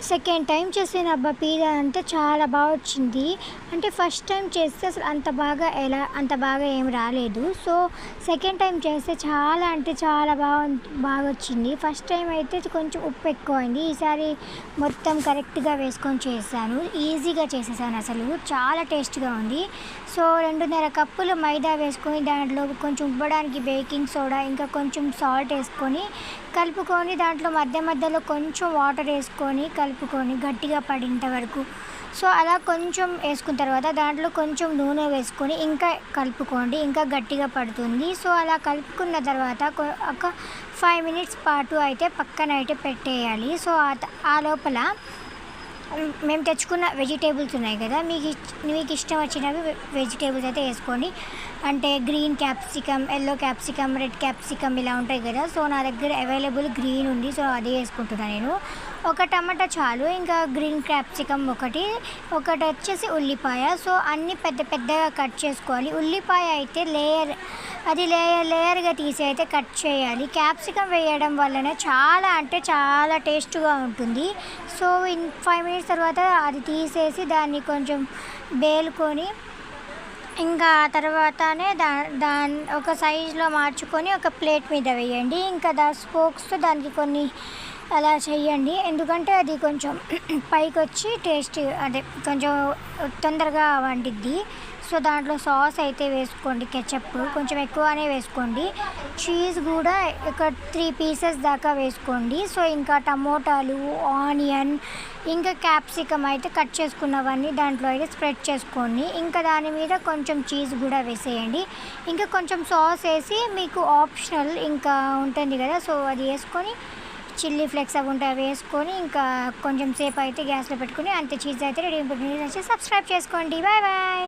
Second time చేశాను అబ్బా pizza అంటే చాలా బాగా వచ్చింది. అంటే ఫస్ట్ టైం చేస్తే అసలు అంత బాగా ఏమి రాలేదు. సో, సెకండ్ టైం చేస్తే చాలా అంటే చాలా బాగొచ్చింది. ఫస్ట్ టైం అయితే కొంచెం ఉప్పు ఎక్కువైంది. ఈసారి మొత్తం కరెక్ట్‌గా వేసుకొని చేశాను. ఈజీగా చేసేసాను అసలు. చాలా టేస్ట్‌గా ఉంది. సో, 2:30 కప్పులు మైదా వేసుకొని దాంట్లో కొంచెం ఉబ్బడానికి బేకింగ్ సోడా, ఇంకా కొంచెం సాల్ట్ ఏసుకొని కలుపుకొని దాంట్లో మధ్యలో కొంచెం వాటర్ ఏసుకొని కలుపుకొని గట్టిగా పడేంత వరకు. సో, అలా కొంచెం ఏసుకున్న తర్వాత దాంట్లో కొంచెం నూనె వేసుకొని ఇంకా కలుపుకోండి. ఇంకా గట్టిగా పడుతుంది. సో, అలా కలుపుకున్న తర్వాత ఒక 5 మినిట్స్ పాటు అయితే పక్కనైతే పెట్టేయాలి. సో, ఆ లోపల మేము తెచ్చుకున్న వెజిటేబుల్స్ ఉన్నాయి కదా! మీకు ఇష్టం వచ్చినవి వెజిటేబుల్స్ అయితే ఏసుకోండి. అంటే green capsicum, yellow capsicum, red capsicum ఇలా ఉంటాయి కదా! సో, నా దగ్గర అవైలబుల్ గ్రీన్ ఉంది. సో, అదే ఏసుకుంటున్నా నేను. ఒక టమాటా చాలు. ఇంకా గ్రీన్ క్యాప్సికమ్ ఒకటొచ్చేసి ఉల్లిపాయ. సో, అన్నీ పెద్ద పెద్దగా కట్ చేసుకోవాలి. ఉల్లిపాయ అయితే లేయర్‌గా తీసి అయితే కట్ చేయాలి. క్యాప్సికమ్ వేయడం వలన చాలా అంటే చాలా టేస్ట్‌గా ఉంటుంది. సో, 5 మినిట్స్ తర్వాత అది తీసేసి దాన్ని కొంచెం బేలుకొని ఇంకా తర్వాతనే ఒక సైజులో మార్చుకొని ఒక ప్లేట్ మీద వేయండి. ఇంకా స్పోక్స్‌తో దానికి కొన్ని అలా చేయండి. ఎందుకంటే అది కొంచెం పైకొచ్చి టేస్ట్ అదే కొంచెం తొందరగా వండిద్ది. సో, దాంట్లో సాస్ అయితే వేసుకోండి. కెచప్ కొంచెం ఎక్కువనే వేసుకోండి. చీజ్ కూడా ఒక 3 పీసెస్ దాకా వేసుకోండి. సో, ఇంకా టమోటాలు, ఆనియన్, ఇంకా క్యాప్సికమ్ అయితే కట్ చేసుకున్నవన్నీ దాంట్లో అయితే స్ప్రెడ్ చేసుకోండి. ఇంకా దాని మీద కొంచెం చీజ్ కూడా వేసేయండి. ఇంకా కొంచెం సాస్ వేసి మీకు ఆప్షనల్ ఇంకా ఉంటుంది కదా! సో, అది వేసుకొని చిల్లీ ఫ్లేక్స్ అవి ఉంటాయి అవి వేసుకొని ఇంకా కొంచెం సేపు అయితే గ్యాస్‌లో పెట్టుకొని అంతే చీజ్ అయితే రెడీ అయిపోతుంది. సబ్స్క్రైబ్ చేసుకోండి. Bye bye.